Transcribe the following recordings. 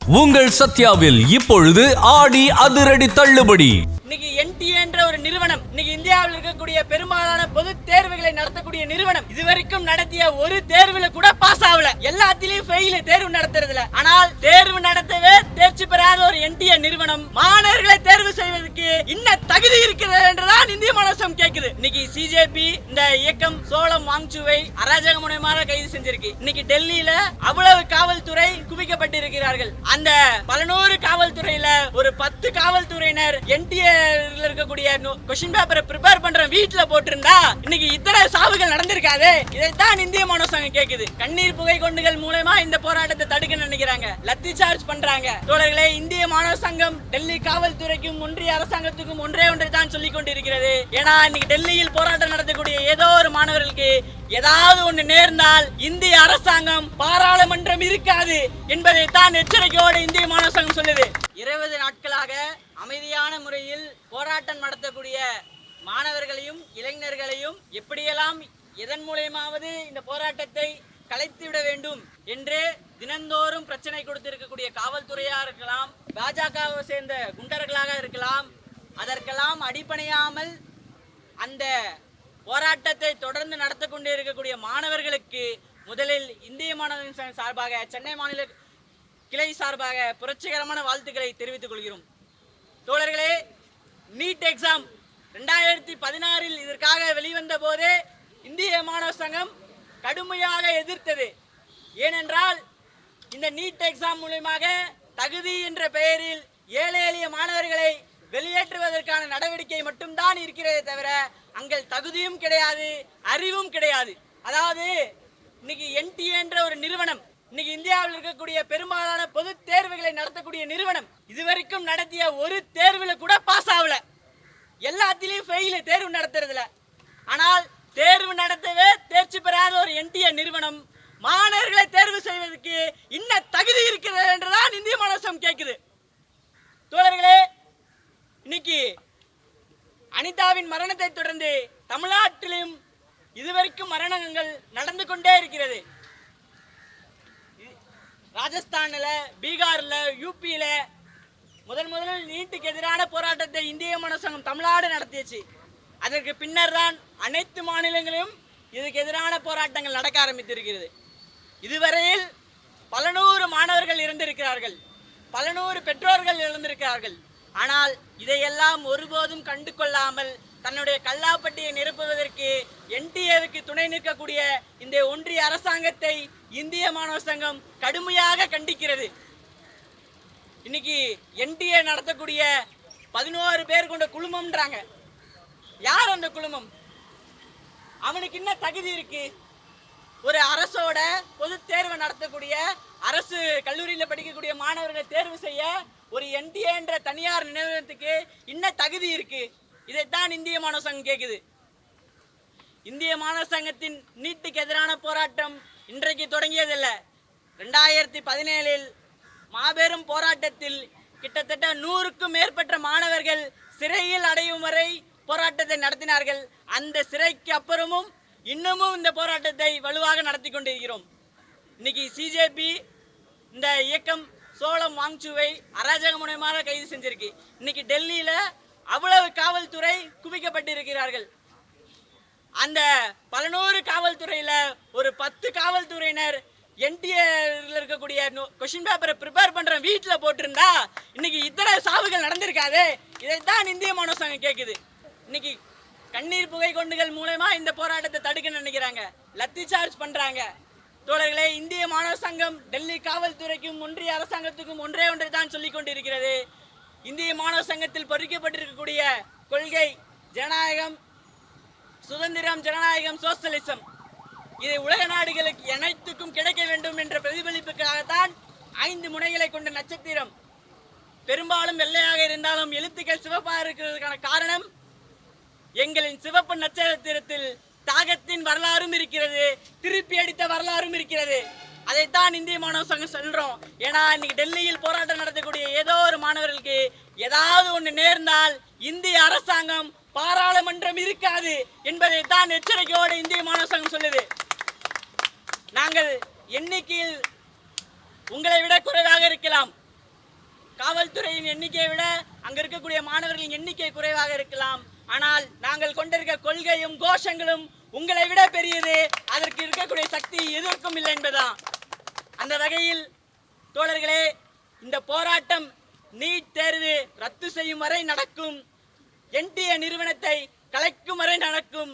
உங்கள் சத்யாவில் இப்பொழுது ஆடி அதிரடி தள்ளுபடி. இன்னைக்கு NTA என்ற ஒரு நிறுவனம் இன்னைக்கு இந்தியாவில் இருக்கக்கூடிய பெரும்பாலான பொது தேர்வுகளை நடத்தக்கூடிய நிறுவனம் இதுவரைக்கும் நடத்திய ஒரு தேர்வுல கூட பாஸ் ஆகல. எல்லாத்திலயும் ஃபெயில் தேர்வு நடத்துறதுல. ஆனால் தேர்வு நடத்தவே தேர்ச்சி பெறாத ஒரு NTA நிறுவனம் மாணவர்களை தேர்வு செய்வதற்கு இன்ன தகுதி இருக்கிறது என்றுதான் இந்திய மாணவசம் கேக்குது. இன்னைக்கு சிஜேபி இந்த இயக்கம் சோளம் வாங்சுவை அராஜக முனையமாக கைது செஞ்சிருக்கு. இன்னைக்கு டெல்லியில அவ்வளவு காவல்துறை குவிக்கப்பட்டிருக்கிறார்கள். அந்த 11 காவல்துறையில ஒரு 10 காவல்துறையினர் NTA இருக்கக்கூடிய கொஸ்டின் பேப்பரை ப்ரிப்பேர் பண்ற வீட்ல போட்டிருந்தா இன்னைக்கு இத்தனை சாவுகள் நடந்திருக்காது. இதைத்தான் இந்திய மாணவ சங்கம் கேக்குது. கண்ணீர் புகை கொண்டுகள் மூலமா இந்த போராட்டத்தை தடுக்க நினைக்கிறாங்க. லத்தி சார்ஜ் பண்றாங்க. தோழர்களே, இந்திய மாணவ சங்கம் டெல்லி காவல்துறைக்கும் ஒன்றிய அரசாங்கத்துக்கும் ஒன்றே ஒன்றை தான் சொல்லிக் கொண்டிருக்கிறது. ஏன்னா இன்னைக்கு டெல்லியில் போராட்டம் நடத்தக்கூடிய ஏதோ ஒரு மாணவர்களுக்கு ஏதாவது ஒன்று நேர்ந்தால் இந்திய அரசாங்கம் பாராளுமன்றம் இருக்காது என்பதை தான் எச்சரிக்கையோடு இந்திய மாணவ சங்கம் சொல்லுது. 20 நாட்களாக அமைதியான முறையில் போராட்டம் நடத்தக்கூடிய மாணவர்களையும் இளைஞர்களையும் எப்படியெல்லாம் எதன் மூலமாவது இந்த போராட்டத்தை கலைத்துவிட வேண்டும் என்று தினந்தோறும் பிரச்சனை கொடுத்திருக்கக்கூடிய காவல்துறையா இருக்கலாம், பாஜகவை சேர்ந்த குண்டர்களாக இருக்கலாம், அதற்கெல்லாம் அடிபணியாமல் அந்த போராட்டத்தை தொடர்ந்து நடத்த கொண்டே இருக்கக்கூடிய மாணவர்களுக்கு முதலில் இந்திய மாணவர்கள் சங்கம் சார்பாக சென்னை மாநில கிளை சார்பாக புரட்சிகரமான வாழ்த்துக்களை தெரிவித்துக் கொள்கிறோம். தோழர்களே, நீட் எக்ஸாம் 2016 இதற்காக வெளிவந்த போதே இந்திய மாணவ சங்கம் கடுமையாக எதிர்த்தது. ஏனென்றால் இந்த நீட் எக்ஸாம் மூலமாக தகுதி என்ற பெயரில் ஏழை எளிய மாணவர்களை வெளியேற்றுவதற்கான நடவடிக்கை மட்டும்தான் இருக்கிறதே தவிர அங்கே தகுதியும் கிடையாது, அறிவும் கிடையாது. அதாவது இன்னைக்கு NTA என்ற ஒரு நிறுவனம் இன்னைக்கு இந்தியாவில் இருக்கக்கூடிய பெரும்பாலான பொது தேர்வுகளை நடத்தக்கூடிய நிறுவனம் இதுவரைக்கும் நடத்திய ஒரு தேர்வுல கூட பாஸ் ஆகல. எல்லாத்திலையும் ஃபெயில் தேர்வு நடத்துறதுல. ஆனால் தேர்வு நடத்தவே தேர்ச்சி பெறாத ஒரு NTA நிறுவனம் மாணவர்களை தேர்வு செய்வதற்கு இன்ன தகுதி இருக்கிறது என்றுதான் இந்திய மாணவசம் கேட்குது. தோழர்களே, இன்னைக்கு அனிதாவின் மரணத்தை தொடர்ந்து தமிழ்நாட்டிலும் இதுவரைக்கும் மரணங்கள் நடந்து கொண்டே இருக்கிறது. ராஜஸ்தான்ல, பீகார்ல, யூபியில முதலில் நீட்டுக்கு எதிரான போராட்டத்தை இந்திய மாணவ சங்கம் தமிழ்நாடு நடத்தியச்சு. அதற்கு பின்னர் தான் அனைத்து மாநிலங்களிலும் இதுக்கு எதிரான போராட்டங்கள் நடக்க ஆரம்பித்திருக்கிறது. இதுவரையில் பல நூறு மாணவர்கள் இறந்திருக்கிறார்கள், பல நூறு பெற்றோர்கள் இழந்திருக்கிறார்கள். ஆனால் இதையெல்லாம் ஒருபோதும் கண்டு கொள்ளாமல் தன்னுடைய கல்லாப்பட்டியை நிரப்புவதற்கு NTAவுக்கு துணை நிற்கக்கூடிய இந்த ஒன்றிய அரசாங்கத்தை இந்திய மாணவ சங்கம் கடுமையாக கண்டிக்கிறது. இன்னைக்கு NTA நடத்தக்கூடிய 11 பேர் கொண்ட குழுமம்ன்றாங்க. யார் அந்த குழுமம்? அவனுக்கு என்ன தகுதி இருக்கு? ஒரு அரசோட பொது தேர்வு நடத்தக்கூடிய அரசு கல்லூரியில் படிக்கக்கூடிய மாணவர்களை தேர்வு செய்ய ஒரு NTA என்ற தனியார் நிறுவனத்துக்கு என்ன தகுதி இருக்கு? இதைத்தான் இந்திய மாணவ சங்கம் கேட்குது. இந்திய மாணவ சங்கத்தின் நீட்டுக்கு எதிரான போராட்டம் இன்றைக்கு தொடங்கியதில்லை. 2017 மாபெரும் போராட்டத்தில் கிட்டத்தட்ட 100க்கும் மேற்பட்ட மாணவர்கள் சிறையில் அடையும் வரை போராட்டத்தை நடத்தினார்கள். அந்த சிறைக்கு அப்புறமும் இன்னமும் இந்த போராட்டத்தை வலுவாக நடத்தி கொண்டிருக்கிறோம். இன்னைக்கு சிஜேபி இந்த இயக்கம் சோளம் வாங்சுவை அராஜக முனையமாக கைது செஞ்சிருக்கு. இன்னைக்கு டெல்லியில அவ்வளவு காவல்துறை குவிக்கப்பட்டிருக்கிறார்கள். அந்த 11 காவல்துறையில ஒரு 10 காவல்துறையினர் NTA இருக்கக்கூடிய கொஸ்டின் பேப்பரை ப்ரிப்பேர் பண்ற வீட்ல போட்டிருந்தா இன்னைக்கு இத்தனை சாவுகள் நடந்திருக்காது. இதைத்தான் இந்திய மாணவ சங்கம் கேக்குது. இன்னைக்கு கண்ணீர் புகை கொண்டுகள் மூலமா இந்த போராட்டத்தை தடுக்க நினைக்கிறாங்க. லத்தி சார்ஜ் பண்றாங்க. தோழர்களே, இந்திய மாணவ சங்கம் டெல்லி காவல்துறைக்கும் ஒன்றிய அரசாங்கத்துக்கும் ஒன்றே ஒன்றை தான் சொல்லிக் கொண்டிருக்கிறது. இந்திய மாணவ சங்கத்தில் பொறிக்கப்பட்டிருக்கக்கூடிய கொள்கை ஜனநாயகம், சுதந்திரம், ஜனநாயகம், சோசியலிசம். இது உலக நாடுகளுக்கு அனைத்துக்கும் கிடைக்க வேண்டும் என்ற பிரதிபலிப்புக்காகத்தான் 5 முனைகளை கொண்ட நட்சத்திரம். பெரும்பாலும் வெள்ளையாக இருந்தாலும் எழுத்துக்கள் சிவப்பாக இருக்கிறதுக்கான காரணம் எங்களின் சிவப்பு நட்சத்திரத்தில் தாகத்தின் வரலாறும் இருக்கிறது, திருப்பி அடித்த வரலாறும் இருக்கிறது. அதைத்தான் இந்திய மாணவ சங்கம் சொல்றோம். ஏன்னா இன்னைக்கு டெல்லியில் போராட்டம் நடத்தக்கூடிய ஏதோ ஒரு மாணவர்களுக்கு ஏதாவது ஒன்று நேர்ந்தால் இந்திய அரசாங்கம் பாராளுமன்றம் இருக்காது என்பதை தான் எச்சரிக்கையோடு இந்திய மாணவ சங்கம் சொல்லுது. நாங்கள் எண்ணிக்கையில் உங்களை விட குறைவாக இருக்கலாம், காவல்துறையின் எண்ணிக்கையை விட அங்க இருக்கக்கூடிய மாணவர்களின் எண்ணிக்கை குறைவாக இருக்கலாம். ஆனால் நாங்கள் கொண்டிருக்க கொள்கையும் கோஷங்களும் உங்களை விட பெரியது. அதற்கு இருக்கக்கூடிய சக்தி எதற்கும் இல்லை என்பதுதான். அந்த வகையில் தோழர்களே, இந்த போராட்டம் நீட் தேர்வு ரத்து செய்யும் வரை நடக்கும். NTA நிறுவனத்தை கலைக்கும் வரை நடக்கும்.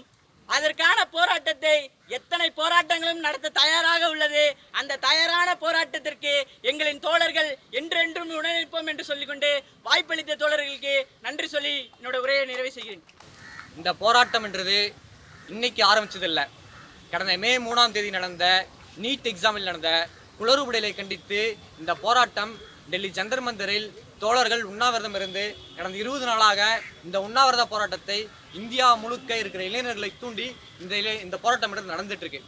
அதற்கான போராட்டத்தை எத்தனை போராட்டங்களும் நடத்த தயாராக உள்ளது. அந்த தயாரான போராட்டத்திற்கு எங்களின் தோழர்கள் என்றென்றும் உடனிருப்போம் என்று சொல்லிக்கொண்டு வாய்ப்பளித்த தோழர்களுக்கு நன்றி சொல்லி என்னோட உரையை நிறைவு செய்கிறேன். இந்த போராட்டம் என்றது இன்னைக்கு ஆரம்பிச்சதில்லை. கடந்த மே 3ஆம் தேதி நடந்த நீட் எக்ஸாமில் நடந்த குளறுபடிகளை கண்டித்து இந்த போராட்டம் டெல்லி ஜந்தர் மந்தரில் தோழர்கள் உண்ணாவிரதம் இருந்து கடந்த 20 நாளாக இந்த உண்ணாவிரத போராட்டத்தை இந்தியா முழுக்க இருக்கிற இளைஞர்களை தூண்டி இந்த போராட்டம் நடந்துட்டு இருக்கு.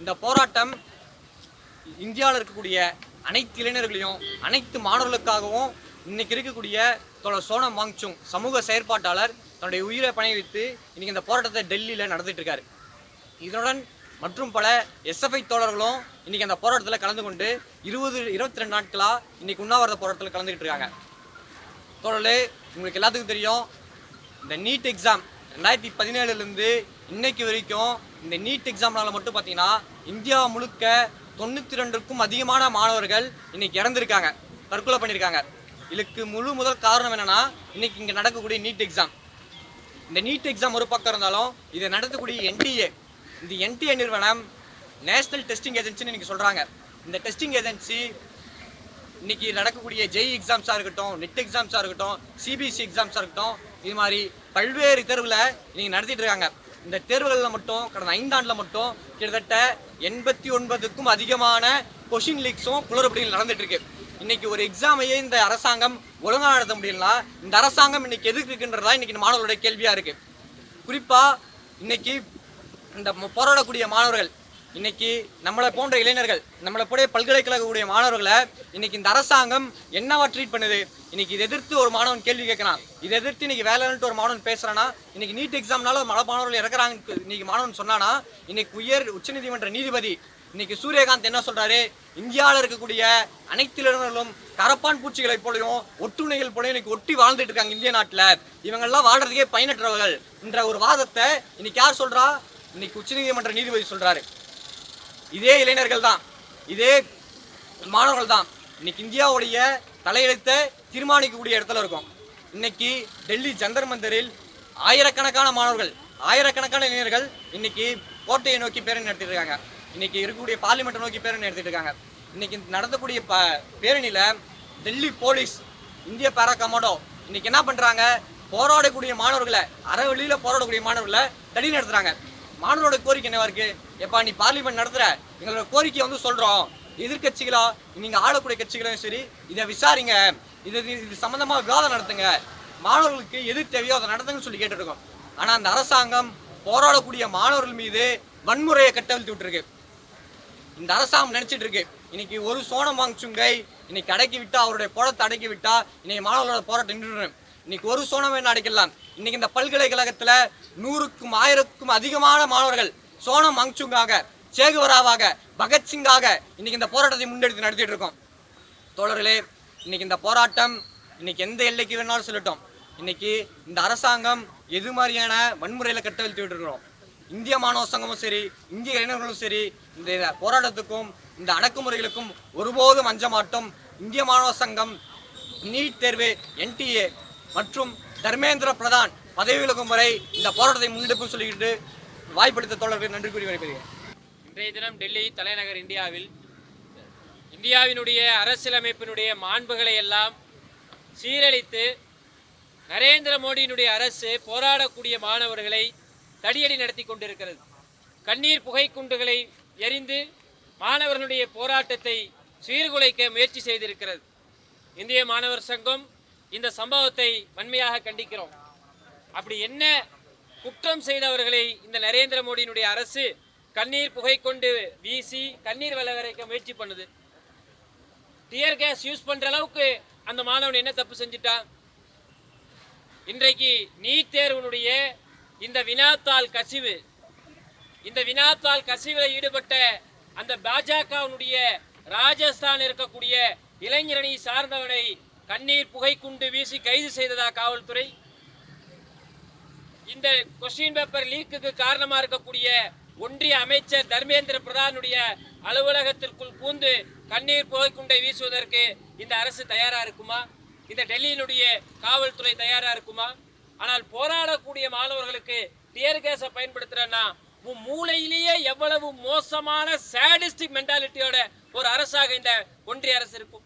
இந்த போராட்டம் இந்தியாவில் இருக்கக்கூடிய அனைத்து இளைஞர்களையும் அனைத்து மாணவர்களுக்காகவும் இன்னைக்கு இருக்கக்கூடிய தோழர் சோனம் வாங்சுக் சமூக செயற்பாட்டாளர் தன்னுடைய உயிரை பணைய வைத்து இன்னைக்கு இந்த போராட்டத்தை டெல்லியில் நடந்துட்டு இருக்காரு. இதனுடன் மற்றும் பல SFI தோழர்களும் இன்னைக்கு அந்த போராட்டத்தில் கலந்து கொண்டு 22 நாட்களாக இன்னைக்கு உண்ணாவிரத போராட்டத்தில் கலந்துக்கிட்டு இருக்காங்க. தோழர்களே, உங்களுக்கு எல்லாத்துக்கும் தெரியும், இந்த நீட் எக்ஸாம் 2017 இன்னைக்கு வரைக்கும் இந்த நீட் எக்ஸாம்னால மட்டும் பார்த்தீங்கன்னா இந்தியா முழுக்க 92க்கும் அதிகமான மாணவர்கள் இன்னைக்கு இறந்துருக்காங்க, தற்கொலை பண்ணியிருக்காங்க. இதுக்கு முதல் காரணம் என்னன்னா இன்னைக்கு இங்கே நடக்கக்கூடிய நீட் எக்ஸாம். இந்த நீட் எக்ஸாம் ஒரு பக்கம் இருந்தாலும் இதை நடத்தக்கூடிய NTA, இந்த NTA நிறுவனம் நேஷனல் டெஸ்டிங் ஏஜென்சின்னு இன்னைக்கு சொல்கிறாங்க. இந்த டெஸ்டிங் ஏஜென்சி இன்னைக்கு நடக்கக்கூடிய JEE எக்ஸாம்ஸாக இருக்கட்டும், நெட் எக்ஸாம்ஸாக இருக்கட்டும், CBSE எக்ஸாம்ஸாக இருக்கட்டும், இது மாதிரி பல்வேறு தேர்வுகளை இன்னைக்கு நடத்திட்டு இருக்காங்க. இந்த தேர்வுகளில் மட்டும் கடந்த 5 ஆண்டில் மட்டும் கிட்டத்தட்ட 89க்கும் அதிகமான கொஷின் லீக்ஸும் குளறுபடிகள் நடந்துட்டு இருக்கு. இன்னைக்கு ஒரு எக்ஸாமையே இந்த அரசாங்கம் ஒழுங்காக நடத்த முடியலனா இந்த அரசாங்கம் இன்னைக்கு எதுக்கு இருக்குன்றதா இன்னைக்கு மாணவர்களுடைய கேள்வியாக இருக்கு. குறிப்பாக இன்னைக்கு இந்த போராடக்கூடிய மாணவர்கள், இன்னைக்கு நம்மளை போன்ற இளைஞர்கள், நம்மளை போல பல்கலைக்கழகக்கூடிய மாணவர்களை இன்னைக்கு இந்த அரசாங்கம் என்னவா ட்ரீட் பண்ணுது? இன்னைக்கு இதை எதிர்த்து ஒரு மாணவன் கேள்வி கேட்கறான், இதை எதிர்த்து இன்னைக்கு வேலைன்ட்டு ஒரு மாணவன் பேசுறானா, இன்னைக்கு நீட் எக்ஸாம்னால பல மாணவர்கள் இறக்குறாங்க இன்னைக்கு மாணவன் சொன்னானா, இன்னைக்கு உச்சநீதிமன்ற நீதிபதி இன்னைக்கு சூரியகாந்த் என்ன சொல்றாரு? இந்தியாவில் இருக்கக்கூடிய அனைத்து இளைஞர்களும் கரப்பான் பூச்சிகளை போலையும் ஒட்டுணைகள் போலையும் இன்னைக்கு ஒட்டி வாழ்ந்துட்டு இருக்காங்க இந்திய நாட்டில், இவங்கெல்லாம் வாழ்றதுக்கே பயனற்றவர்கள் என்ற ஒரு வாதத்தை இன்னைக்கு யார் சொல்றா? இன்னைக்கு உச்சநீதிமன்ற நீதிபதி சொல்றாரு. இதே இளைஞர்கள் தான், இதே மாணவர்கள் தான் இன்னைக்கு இந்தியாவுடைய தலையெழுத்தை தீர்மானிக்கக்கூடிய இடத்துல இருக்கும். இன்னைக்கு டெல்லி ஜந்தர் மந்தரில் ஆயிரக்கணக்கான மாணவர்கள், ஆயிரக்கணக்கான இளைஞர்கள் இன்னைக்கு கோட்டையை நோக்கி பேரணி நடத்திட்டு இருக்காங்க. இன்னைக்கு இருக்கக்கூடிய பார்லிமெண்ட்டை நோக்கி பேரணி நடத்திட்டு இருக்காங்க. இன்னைக்கு நடத்தக்கூடிய பேரணியில டெல்லி போலீஸ், இந்திய பாரா கமாண்டோ இன்னைக்கு என்ன பண்றாங்க? போராடக்கூடிய மாணவர்களை, அறவழியில போராடக்கூடிய மாணவர்களை தடி நடத்துறாங்க. மாணவரோட கோரிக்கை என்னவா இருக்கு? எப்பா நீ பார்லிமெண்ட் நடத்துற, எங்களோட கோரிக்கையை வந்து சொல்றோம், எதிர்கட்சிகளா நீங்க ஆளக்கூடிய கட்சிகளும் சரி இதை விசாரிங்க, இது சம்பந்தமா விவாதம் நடத்துங்க, மாணவர்களுக்கு எது தேவையோ அதை நடத்துங்கன்னு சொல்லி கேட்டு இருக்கோம். ஆனா அந்த அரசாங்கம் போராடக்கூடிய மாணவர்கள் மீது வன்முறையை கட்டவிழ்த்து விட்டுருக்கு. இந்த அரசாங்கம் நினைச்சிட்டு இருக்கு இன்னைக்கு ஒரு சோனம் வாங்சுக்கை இன்னைக்கு அடக்கி விட்டா, அவருடைய போராட்டத்தை அடக்கி விட்டா இன்னைக்கு மாணவர்களோட போராட்டம் நின்று இன்னைக்கு ஒரு சோனம் வேணும் அடைக்கலாம். இன்னைக்கு இந்த பல்கலைக்கழகத்துல 100க்கும் 1000க்கும் அதிகமான மாணவர்கள் சோனம் வாங்சுக்காக, சேகுவராவாக, பகத்சிங்காக இன்னைக்கு இந்த போராட்டத்தை முன்னெடுத்து நடத்திட்டு இருக்கோம். தோழர்களே, இன்னைக்கு இந்த போராட்டம் இன்னைக்கு எந்த எல்லைக்கு வேணாலும் சொல்லட்டும், இன்னைக்கு இந்த அரசாங்கம் எது மாதிரியான வன்முறையில கட்டவிழ்த்து விட்டு இருக்கிறோம். இந்திய மாணவ சங்கமும் சரி, இந்திய இளைஞர்களும் சரி, இந்த போராட்டத்துக்கும் இந்த அடக்குமுறைகளுக்கும் ஒருபோதும் அஞ்ச மாட்டோம். இந்திய மாணவ சங்கம் நீட் தேர்வு, NTA மற்றும் தர்மேந்திர பிரதான் பதவி விலகும் வரை இந்த போராட்டத்தை முன்னெடுப்பும் சொல்லிக்கிட்டு வாய்ப்பளித்த தோழர்கள் நன்றி கூறி வருகிறேன். இன்றைய தினம் டெல்லி தலைநகர் இந்தியாவினுடைய அரசியலமைப்பினுடைய மாண்புகளை எல்லாம் சீரழித்து நரேந்திர மோடியினுடைய அரசு போராடக்கூடிய மாணவர்களை தடியடி நடத்தி கொண்டிருக்கிறது. கண்ணீர் புகைக்குண்டுகளை எரிந்து மாணவர்களுடைய போராட்டத்தை சீர்குலைக்க முயற்சி செய்திருக்கிறது. இந்திய மாணவர் சங்கம் இந்த சம்பவத்தை வன்மையாக கண்டிக்கிறோம். அப்படி என்ன குற்றம் செய்தவர்களை இந்த நரேந்திர மோடியினுடைய அரசு கண்ணீர் புகைக்கொண்டு வீசி கண்ணீர் வளவரைக்க முயற்சி பண்ணுது? டியர் கேஸ் யூஸ் பண்ற அளவுக்கு அந்த மாணவன் என்ன தப்பு செஞ்சுட்டான்? இன்றைக்கு நீட் தேர்வினுடைய இந்த வினாத்தாள் கசிவில் ஈடுபட்ட அந்த பாஜகவினுடைய ராஜஸ்தான் இருக்கக்கூடிய இளைஞரணி சார்ந்தவனை கண்ணீர் புகை குண்டு வீசி கைது செய்ததா காவல்துறை? இந்த கொஸ்டின் பேப்பர் லீக்குக்கு காரணமா இருக்கக்கூடிய ஒன்றிய அமைச்சர் தர்மேந்திர பிரதானுடைய அலுவலகத்திற்குள் பூந்து கண்ணீர் புகை குண்டை வீசுவதற்கு இந்த அரசு தயாரா இருக்குமா? இந்த டெல்லியினுடைய காவல்துறை தயாரா இருக்குமா? ஆனால் போராடக்கூடிய மாணவர்களுக்கு டியர் கேஸை பயன்படுத்துறேன்னா மூளையிலேயே எவ்வளவு மோசமான சாடிஸ்டிக் மென்டாலிட்டியோட ஒரு அரசாக இந்த ஒன்றிய அரசு இருக்கும்.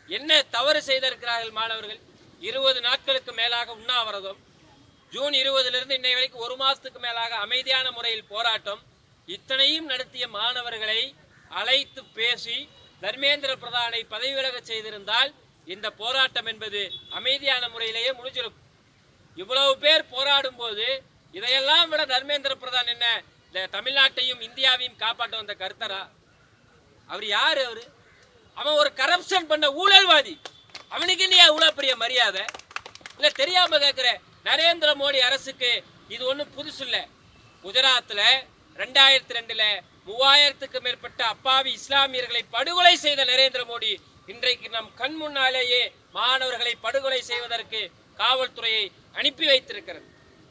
என்ன தவறு செய்திருக்கிறார்கள் மாணவர்கள்? 20 நாட்களுக்கு மேலாக உண்ணாவிரதம், ஜூன் 20 இன்னை வரைக்கும் 1 மாசத்துக்கு மேலாக அமைதியான முறையில் போராட்டம், இத்தனையும் நடத்திய மாணவர்களை அழைத்து பேசி தர்மேந்திர பிரதானை பதவி விலக செய்திருந்தால் இந்த போராட்டம் என்பது அமைதியான முறையிலேயே முடிஞ்சிருக்கும். இவ்வளவு பேர் போராடும் போது இதையெல்லாம் விட தர்மேந்திர பிரதான் என்ன இந்த தமிழ்நாட்டையும் இந்தியாவையும் காப்பாற்ற வந்த கருத்தரா? அவர் யாரு? அவன் ஒரு கரப்ஷன் பண்ண ஊழல்வாதி. அவனுக்கு இல்லையா இவ்வளவு பெரிய மரியாதை? இல்ல தெரியாம கேட்கிற நரேந்திர மோடி அரசுக்கு இது ஒன்றும் புதுசு இல்லை. குஜராத்தில் 2002 3000க்கு மேற்பட்ட அப்பாவி இஸ்லாமியர்களை படுகொலை செய்த நரேந்திர மோடி இன்றைக்கு நம் கண் முன்னாலேயே மாணவர்களை படுகொலை செய்வதற்கு காவல்துறையை அனுப்பி வைத்திருக்கிறது.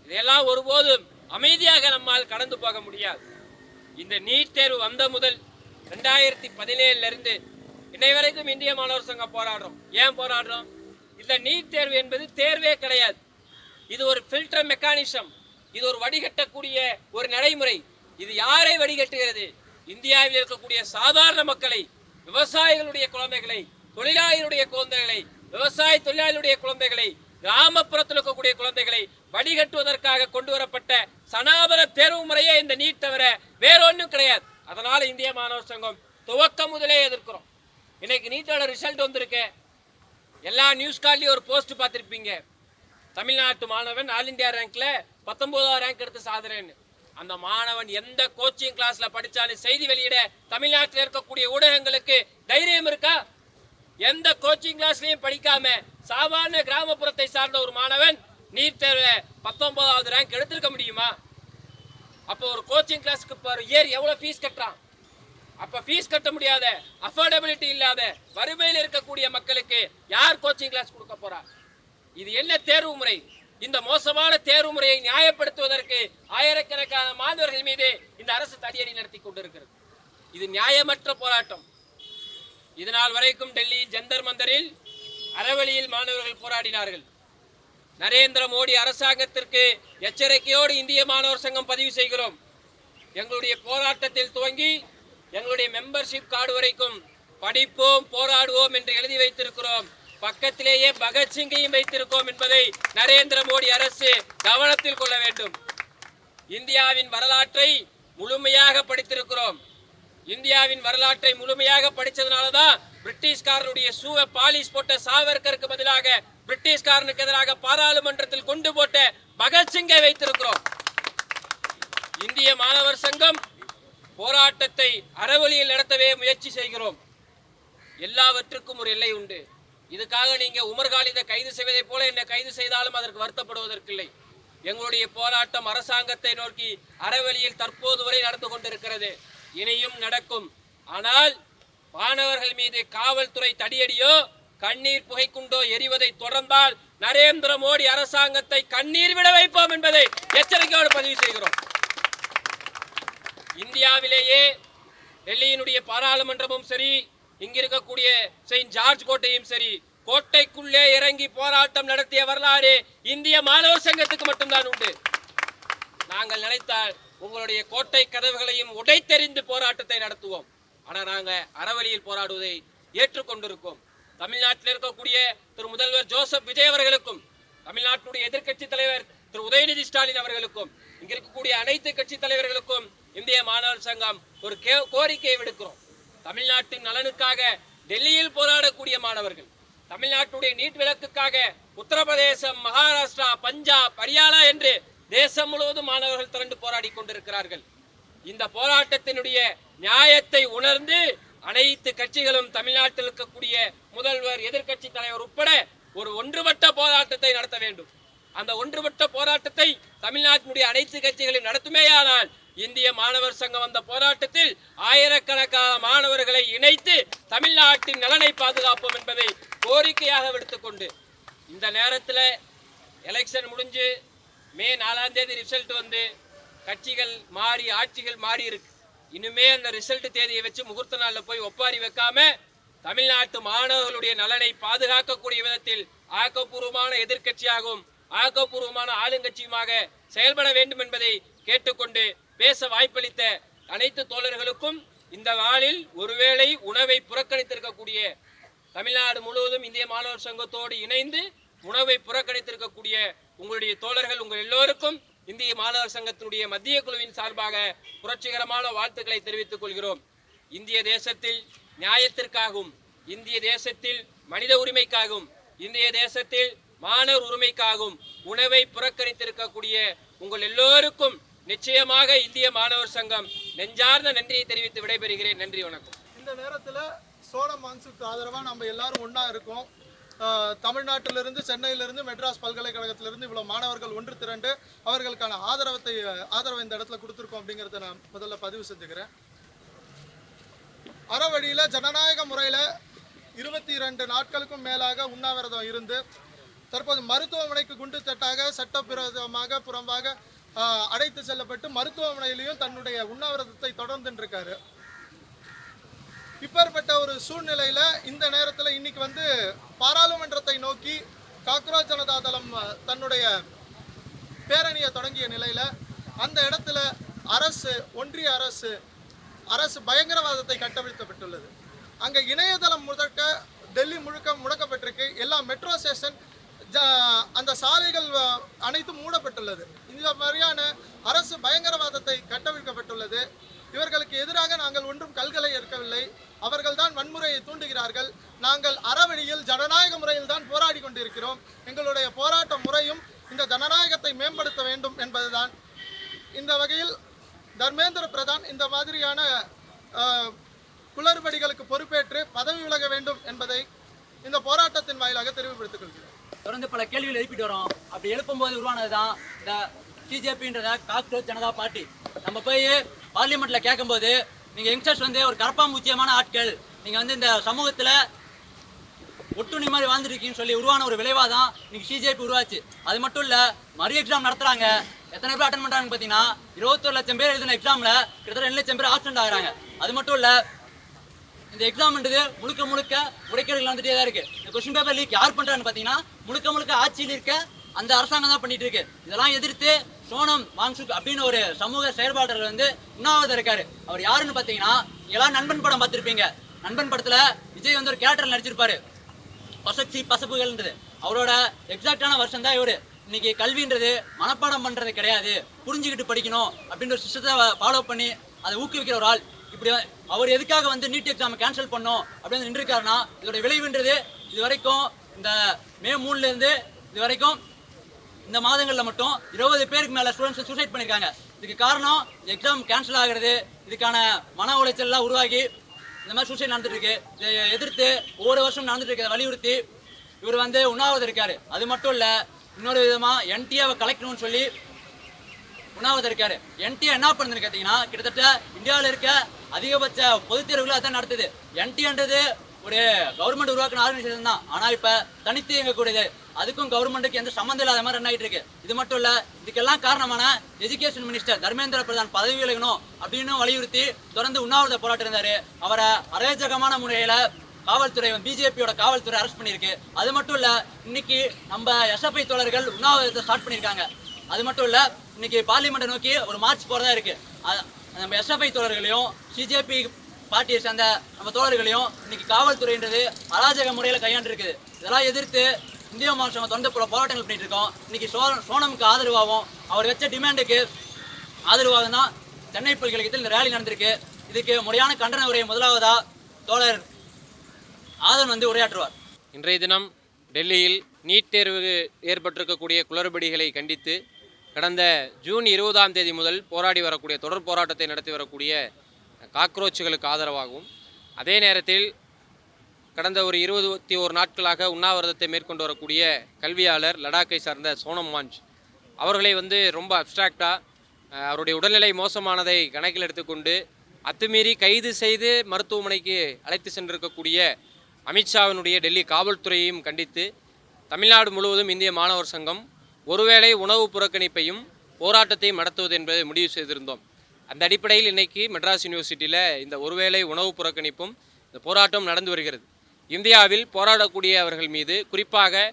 இதெல்லாம் ஒருபோதும் அமைதியாக நம்மால் கடந்து போக முடியாது. இந்த நீட் தேர்வு வந்த முதல் 2017 இன்னை வரைக்கும் இந்திய மாணவர் சங்கம் போராடுறோம். ஏன் போராடுறோம்? இந்த நீட் தேர்வு என்பது தேர்வே கிடையாது. இது ஒரு ஃபில்டர் மெக்கானிசம். இது ஒரு வடிகட்டக்கூடிய ஒரு நடைமுறை. இது யாரை வடிகட்டுகிறது? இந்தியாவில் இருக்கக்கூடிய சாதாரண மக்களை, விவசாயிகளுடைய குழந்தைகளை, தொழிலாளர்களுடைய குழந்தைகளை, விவசாய தொழிலாளர்களுடைய குழந்தைகளை, கிராமப்புறத்தில் இருக்கக்கூடிய குழந்தைகளை வடிகட்டுவதற்காக கொண்டு வரப்பட்ட சனாதன தேர்வு முறையே இந்த நீட் தவிர வேறொன்றும் கிடையாது. அதனால இந்திய மாணவர் சங்கம் துவக்கம் முதலே எதிர்க்கிறோம். இன்னைக்கு நீட்டோட ரிசல்ட் வந்திருக்கு. எல்லா நியூஸ் கார்ட்லயும் ஒரு போஸ்ட் பார்த்திருப்பீங்க. தமிழ்நாட்டு மாணவன் ஆல் இந்தியா ரேங்க்ல 19ஆம் ரேங்க் எடுத்து சாதனைன்னு. அந்த மாணவன் எந்த கோச்சிங் கிளாஸ்ல படிச்சாலும் செய்தி வெளியிட தமிழ்நாட்டில் இருக்கக்கூடிய ஊடகங்களுக்கு தைரியம் இருக்கா? எந்த கோச்சிங் கிளாஸ்லயும் படிக்காம சாதாரண கிராமப்புறத்தை சார்ந்த ஒரு மாணவன் நீட் தேர்வுல 19வது ரேங்க் எடுத்திருக்க முடியுமா? அப்போ ஒரு கோச்சிங் கிளாஸ்க்கு ஒரு இயர் எவ்வளவு ஃபீஸ் கட்டுறான்? அப்ப ஃபீஸ் கட்ட முடியாத, அஃபோர்டபிலிட்டி இல்லாத, வறுமையில் இருக்கக்கூடிய மக்களுக்கு யார் கோச்சிங் கிளாஸ் கொடுக்க போறா? இது என்ன தேர்வு முறை? இந்த மோசமான தேர்வு முறையை நியாயப்படுத்துவதற்கு ஆயிரக்கணக்கான மாணவர்கள் மீது இந்த அரசு தடியடி நடத்தி கொண்டிருக்கிறது. இது நியாயமற்ற போராட்டம். இதனால் வரைக்கும் டெல்லி ஜந்தர் மந்தரில் அறவழியில் மாணவர்கள் போராடினார்கள். நரேந்திர மோடி அரசாங்கத்திற்கு எச்சரிக்கையோடு இந்திய மாணவர் சங்கம் பதிவு செய்கிறோம். எங்களுடைய போராட்டத்தில் துவங்கி எங்களுடைய மெம்பர்ஷிப் கார்டு வரைக்கும் படிப்போம், போராடுவோம் என்று எழுதி வைத்திருக்கிறோம். பக்கத்திலேயே பகத்சிங்கையும் வைத்திருக்கோம் என்பதை நரேந்திர மோடி அரசு கவனத்தில் கொள்ள வேண்டும். இந்தியாவின் வரலாற்றை முழுமையாக படித்திருக்கிறோம். இந்தியாவின் வரலாற்றை முழுமையாக படித்ததுனாலதான் பிரிட்டிஷ்காரனுடைய சூவை பாலிஷ் போட்ட சாவர்கருக்கு பதிலாக பிரிட்டிஷ்காரனுக்கு எதிராக பாராளுமன்றத்தில் கொண்டு போட்ட பகத்சிங்கை வைத்திருக்கிறோம். இந்திய மாணவர் சங்கம் போராட்டத்தை அறவழியில் நடத்தவே முயற்சி செய்கிறோம். எல்லாவற்றுக்கும் ஒரு எல்லை உண்டு. இதுக்காக நீங்க உமர் காலிதை கைது செய்வதை போல என்னை கைது செய்தாலும் அதற்கு வருத்தப்படுவதற்கில்லை. எங்களுடைய போராட்டம் அரசாங்கத்தை நோக்கி அறவழியில் தற்போது வரை நடந்து கொண்டிருக்கிறது, இனியும் நடக்கும். ஆனால் மாணவர்கள் மீது காவல்துறை தடியடியோ கண்ணீர் புகைக்குண்டோ எரிவதை தொடர்ந்தால் நரேந்திர மோடி அரசாங்கத்தை கண்ணீர் விட வைப்போம் என்பதை எச்சரிக்கையோடு பதிவு செய்கிறோம். இந்தியாவிலேயே டெல்லியினுடைய பாராளுமன்றமும் சரி, இங்கிருக்கக்கூடிய செயின்ட் ஜார்ஜ் கோட்டையும் சரி, கோட்டைக்குள்ளே இறங்கி போராட்டம் நடத்திய வரலாறு இந்திய மாணவர் சங்கத்துக்கு மட்டும்தான் உண்டு. நாங்கள் நினைத்தால் உங்களுடைய கோட்டை கதவுகளையும் உடைத்தெறிந்து போராட்டத்தை நடத்துவோம். ஆனால் நாங்கள் அறவழியில் போராடுவதை ஏற்றுக்கொண்டிருக்கோம். தமிழ்நாட்டில் இருக்கக்கூடிய திரு முதல்வர் ஜோசப் விஜய் அவர்களுக்கும், தமிழ்நாட்டுடைய எதிர்க்கட்சி தலைவர் திரு உதயநிதி ஸ்டாலின் அவர்களுக்கும், இங்க இருக்கக்கூடிய அனைத்து கட்சி தலைவர்களுக்கும் இந்திய மாணவர் சங்கம் ஒரு கோரிக்கையை விடுக்கிறோம். தமிழ்நாட்டின் நலனுக்காக டெல்லியில் போராடக்கூடிய மாணவர்கள், தமிழ்நாட்டுடைய நீட் விலக்குக்காக உத்தரப்பிரதேசம், மகாராஷ்டிரா, பஞ்சாப், ஹரியானா என்று தேசம் முழுவதும் மாணவர்கள் திரண்டு போராடி கொண்டிருக்கிறார்கள். இந்த போராட்டத்தினுடைய நியாயத்தை உணர்ந்து அனைத்து கட்சிகளும் தமிழ்நாட்டில் இருக்கக்கூடிய முதல்வர், எதிர்க்கட்சி தலைவர் உட்பட ஒரு ஒன்றுபட்ட போராட்டத்தை நடத்த வேண்டும். அந்த ஒன்றுபட்ட போராட்டத்தை தமிழ்நாட்டினுடைய அனைத்து கட்சிகளையும் நடத்துமேயானால் இந்திய மாணவர் சங்கம் அந்த போராட்டத்தில் ஆயிரக்கணக்கான மாணவர்களை இணைத்து தமிழ்நாட்டின் நலனை பாதுகாப்போம் என்பதை கோரிக்கையாக விடுத்துக்கொண்டு இந்த நேரத்தில் எலெக்ஷன் முடிஞ்சு மே 4ஆம் தேதி ரிசல்ட் வந்து கட்சிகள் மாறி ஆட்சிகள் மாறி இருக்கு. இனிமே அந்த ரிசல்ட் தேதியை வச்சு முகூர்த்த நாளில் போய் ஒப்பாரி வைக்காம தமிழ்நாட்டு மாணவர்களுடைய நலனை பாதுகாக்கக்கூடிய விதத்தில் ஆக்கப்பூர்வமான எதிர்க்கட்சியாகவும் ஆக்கப்பூர்வமான ஆளுங்கட்சியுமாக செயல்பட வேண்டும் என்பதை கேட்டுக்கொண்டு பேச வாய்ப்பளித்த அனைத்து தோழர்களுக்கும் இந்த நாளில் ஒருவேளை உணவை புறக்கணித்திருக்கக்கூடிய தமிழ்நாடு முழுவதும் இந்திய மாணவர் சங்கத்தோடு இணைந்து உணவை புறக்கணித்திருக்கக்கூடிய உங்களுடைய தோழர்கள் உங்கள் எல்லோருக்கும் இந்திய மாணவர் சங்கத்தினுடைய மத்திய குழுவின் சார்பாக புரட்சிகரமான வாழ்த்துக்களை தெரிவித்துக் கொள்கிறோம். இந்திய தேசத்தில் நியாயத்திற்காகவும் இந்திய தேசத்தில் மனித உரிமைக்காகவும் இந்திய தேசத்தில் மாணவர் உரிமைக்காகவும் உணவை புறக்கணித்திருக்கக்கூடிய உங்கள் எல்லோருக்கும் நிச்சயமாக இந்திய மாணவர் சங்கம் நெஞ்சார்ந்த நன்றியை தெரிவித்து விடைபெறுகிறேன். நன்றி, வணக்கம். இந்த நேரத்தில் சோனம் வாங்சுக்கு ஆதரவாக நம்ம எல்லாரும் ஒன்றா இருக்கோம். தமிழ்நாட்டிலிருந்து, சென்னையிலிருந்து, மெட்ராஸ் பல்கலைக்கழகத்திலிருந்து இவ்வளோ மாணவர்கள் ஒன்று திரண்டு அவர்களுக்கான ஆதரவை இந்த இடத்துல கொடுத்துருக்கோம் அப்படிங்கிறத நான் முதல்ல பதிவு செஞ்சுக்கிறேன். அறவழியில் ஜனநாயக முறையில் 22 நாட்களுக்கும் மேலாக உண்ணாவிரதம் இருந்து தற்போது மருத்துவமனைக்கு குண்டுச்சட்டாக சட்டவிரோதமாக புறம்பாக அடைத்து செல்லப்பட்டு மருத்துவமனையிலையும் தன்னுடைய உண்ணாவிரதத்தை தொடர்ந்துட்டு இருக்காரு. இப்பேற்பட்ட ஒரு சூழ்நிலையில் இந்த நேரத்தில் இன்னைக்கு வந்து பாராளுமன்றத்தை நோக்கி காக்ரோச் ஜனதா தளம் தன்னுடைய பேரணியை தொடங்கிய நிலையில் அந்த இடத்துல ஒன்றிய அரசு பயங்கரவாதத்தை கட்டவிழ்க்கப்பட்டுள்ளது. அங்கே இணையதளம் டெல்லி முழுக்க முடக்கப்பட்டிருக்கு. எல்லா மெட்ரோ ஸ்டேஷன் அந்த சாலைகள் அனைத்தும் மூடப்பட்டுள்ளது. இந்த மாதிரியான அரசு பயங்கரவாதத்தை கட்டவிழ்க்கப்பட்டுள்ளது. இவர்களுக்கு எதிராக நாங்கள் ஒன்றும் கல்களை ஏற்கவில்லை. அவர்கள்தான் வன்முறையை தூண்டுகிறார்கள். நாங்கள் அறவழியில் ஜனநாயக முறையில் தான் போராடி கொண்டிருக்கிறோம். எங்களுடைய போராட்ட முறையும் இந்த ஜனநாயகத்தை மேம்படுத்த வேண்டும் என்பதுதான். இந்த வகையில் தர்மேந்திர பிரதான் இந்த மாதிரியான குளறுபடிகளுக்கு பொறுப்பேற்று பதவி விலக வேண்டும் என்பதை இந்த போராட்டத்தின் வாயிலாக தெரிவுபடுத்திக் கொள்கிறோம். தொடர்ந்து பல கேள்விகள் எழுப்பிட்டு வரோம். அப்படி எழுப்பும்போது உருவானதுதான் இந்த சிஜேபின்றத காக்ரோச் ஜனதா பார்ட்டி. நம்ம போய் பார்லிமெண்ட்ல கேட்கும்போது நீங்க யங்ஸ்டர்ஸ் வந்து ஒரு கரப்பாம்பூச்சியமான ஆட்கள், நீங்க வந்து இந்த சமூகத்துல ஒட்டுணி மாதிரி வாழ்ந்துருக்கீங்கன்னு சொல்லி உருவான ஒரு விளைவாக தான் இன்னைக்கு சிஜேபி உருவாச்சு. அது மட்டும் இல்லை, மறு எக்ஸாம் நடத்துகிறாங்க. எத்தனை பேர் அட்டன் பண்ணுறாங்க பார்த்தீங்கன்னா 21 லட்சம் பேர் எழுதின எக்ஸாமில் கிட்டத்தட்ட 2 லட்சம் பேர் ஆப்சண்ட் ஆகிறாங்க. அது மட்டும் இல்லை, இந்த எக்ஸாம்ன்றது முழுக்க முறைகேடுகள் வந்துட்டே தான் இருக்குது. இந்த கொஸ்டின் பேப்பர் லீக் யார் பண்ணுறான்னு பார்த்தீங்கன்னா முழுக்க ஆட்சியில் இருக்க அந்த அரசாங்கம் தான் பண்ணிட்டு இருக்கு. இதெல்லாம் எதிர்த்து சோனம் வாங்சுக் அப்படின்னு ஒரு சமூக செயல்பாளர் வந்து உண்ணாவிரதம் இருக்காரு. அவர் யாருன்னு பார்த்தீங்கன்னா, எல்லாம் நண்பன் படம் பார்த்துருப்பீங்க. நண்பன் படத்தில் விஜய் வந்து ஒரு கேரக்டர் நடிச்சிருப்பாரு, பசப்புகள்ன்றது. அவரோட எக்ஸாக்டான வருஷம் தான் இவரு. இன்னைக்கு கல்வின்றது மனப்பாடம் பண்றது கிடையாது, புரிஞ்சுக்கிட்டு படிக்கணும் அப்படின்ற ஒரு சிஸ்டத்தை ஃபாலோ பண்ணி அதை ஊக்குவிக்கிற ஒரு ஆள். இப்படி அவர் எதுக்காக வந்து நீட் எக்ஸாமை கேன்சல் பண்ணோம் அப்படின்னு நின்றுருக்காருன்னா, இதோட விளைவுன்றது இது வரைக்கும் இந்த மே 3லேருந்து இது வரைக்கும் இந்த மாதங்களில் மட்டும் 20 பேருக்கு மேலே ஸ்டூடெண்ட்ஸ் சூசைட் பண்ணியிருக்காங்க. இதுக்கு காரணம் எக்ஸாம் கேன்சல் ஆகிறது, இதுக்கான மன உளைச்சல்லாம் உருவாகி இந்த மாதிரி சூசைட் நடந்துட்டு இருக்கு. இதை எதிர்த்து ஒவ்வொரு வருஷம் நடந்துட்டு இருக்க வலியுறுத்தி இவர் வந்து உண்ணாவிரதம் இருக்காரு. அது மட்டும் இல்லை, இன்னொரு விதமாக என்டிஏவை கலைக்கணும்னு சொல்லி உண்ணாவிரதம் இருக்காரு. என்டிஏ என்ன பண்ணுதுன்னு கேட்டிங்கன்னா, கிட்டத்தட்ட இந்தியாவில் இருக்க அதிகபட்ச பொதுத் தேர்வுகளை அதான் நடத்துது. என்டிஏன்றது ஒரு கவர்மெண்ட் உருவாக்கின ஆர்கனைசேஷன் தான். ஆனால் இப்போ தனித்து இயங்கக்கூடியது, அதுக்கும் கவர்மெண்ட்டுக்கு எந்த சம்மந்தம் இல்லாத மாதிரி ரன் ஆகிட்டு இருக்கு. இது மட்டும் இல்லை, இதுக்கெல்லாம் காரணமான எஜுகேஷன் மினிஸ்டர் தர்மேந்திர பிரதான் பதவி விலகணும் அப்படின்னு வலியுறுத்தி தொடர்ந்து உண்ணாவிரத போராட்டம் இருந்தார். அவரை அராஜகமான முறையில் காவல்துறை, பிஜேபியோட காவல்துறை அரெஸ்ட் பண்ணியிருக்கு. அது மட்டும் இல்லை, இன்னைக்கு நம்ம எஸ்எஃப்ஐ தோழர்கள் உண்ணாவிரதத்தை ஸ்டார்ட் பண்ணியிருக்காங்க. அது மட்டும் இல்லை, இன்னைக்கு பார்லிமெண்ட்டை நோக்கி ஒரு மார்ச் போகிறதா இருக்கு. நம்ம எஸ்எஃப்ஐ தோழர்களையும் சிஜேபி பார்ட்டியை சேர்ந்த நம்ம தோழர்களையும் இன்னைக்கு காவல்துறைன்றது அராஜக முறையில் கையாண்டிருக்குது. இதெல்லாம் எதிர்த்து இந்திய மாநில தொடர்ந்து போராட்டங்கள் பண்ணிட்டு இருக்கோம். இன்னைக்கு சோனமுக்கு ஆதரவாகவும் அவர் வச்ச டிமாண்டுக்கு ஆதரவாக தான் சென்னை பல்கலைக்கழகத்தில் இந்த ரேலி நடந்திருக்கு. இதுக்கு முறையான கண்டன உரையை முதலாவதா தோழர் ஆதன் வந்து உரையாற்றுவார். இன்றைய தினம் டெல்லியில் நீட் தேர்வு ஏற்பட்டிருக்கக்கூடிய குளறுபடிகளை கண்டித்து கடந்த ஜூன் 20ஆம் தேதி முதல் போராடி வரக்கூடிய தொடர் போராட்டத்தை நடத்தி வரக்கூடிய காக்ரோச்சுகளுக்கு ஆதரவாகவும், அதே நேரத்தில் கடந்த ஒரு 21 நாட்களாக உண்ணாவிரதத்தை மேற்கொண்டு வரக்கூடிய கல்வியாளர் லடாக்கை சார்ந்த சோனம் வாஞ்ச் அவர்களை வந்து ரொம்ப அப்ட்ராக்டாக அவருடைய உடல்நிலை மோசமானதை கணக்கில் எடுத்துக்கொண்டு அத்துமீறி கைது செய்து மருத்துவமனைக்கு அழைத்து சென்றிருக்கக்கூடிய அமித்ஷாவினுடைய டெல்லி காவல்துறையையும் கண்டித்து தமிழ்நாடு முழுவதும் இந்திய மாணவர் சங்கம் ஒருவேளை உணவு புறக்கணிப்பையும் போராட்டத்தையும் நடத்துவது என்பதை முடிவு செய்திருந்தோம். அந்த அடிப்படையில் இன்னைக்கு மெட்ராஸ் யூனிவர்சிட்டியில் இந்த ஒருவேளை உணவு புறக்கணிப்பும் இந்த போராட்டம் நடந்து வருகிறது. இந்தியாவில் போராடக்கூடியவர்கள் மீது குறிப்பாக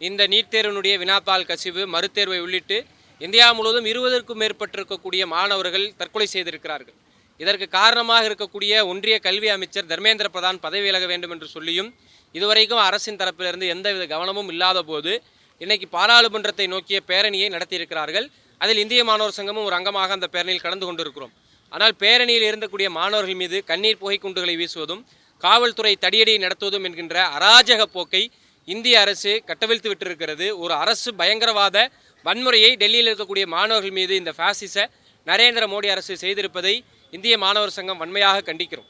இந்த நீட் தேர்வினுடைய வினாத்தாள் கசிவு, மறுதேர்வை உள்ளிட்டு இந்தியா முழுவதும் 20க்கும் மேற்பட்டிருக்கக்கூடிய மாணவர்கள் தற்கொலை செய்திருக்கிறார்கள். இதற்கு காரணமாக இருக்கக்கூடிய ஒன்றிய கல்வி அமைச்சர் தர்மேந்திர பிரதான் பதவி விலக வேண்டும் என்று சொல்லியும் இதுவரைக்கும் அரசின் தரப்பிலிருந்து எந்தவித கவனமும் இல்லாத போது இன்னைக்கு பாராளுமன்றத்தை நோக்கிய பேரணியை நடத்தியிருக்கிறார்கள். அதில் இந்திய மாணவர் சங்கமும் ஒரு அங்கமாக அந்த பேரணியில் கலந்து கொண்டிருக்கிறோம். ஆனால் பேரணியில் இருந்தக்கூடிய மாணவர்கள் மீது கண்ணீர் புகை குண்டுகளை வீசுவதும் காவல்துறை தடியடியை நடத்துவதும் என்கின்ற அராஜக போக்கை இந்திய அரசு கட்டவிழ்த்து விட்டிருக்கிறது. ஒரு அரசு பயங்கரவாத வன்முறையை டெல்லியில் இருக்கக்கூடிய மாணவர்கள் மீது இந்த பாசிச நரேந்திர மோடி அரசு செய்திருப்பதை இந்திய மாணவர் சங்கம் வன்மையாக கண்டிக்கிறோம்.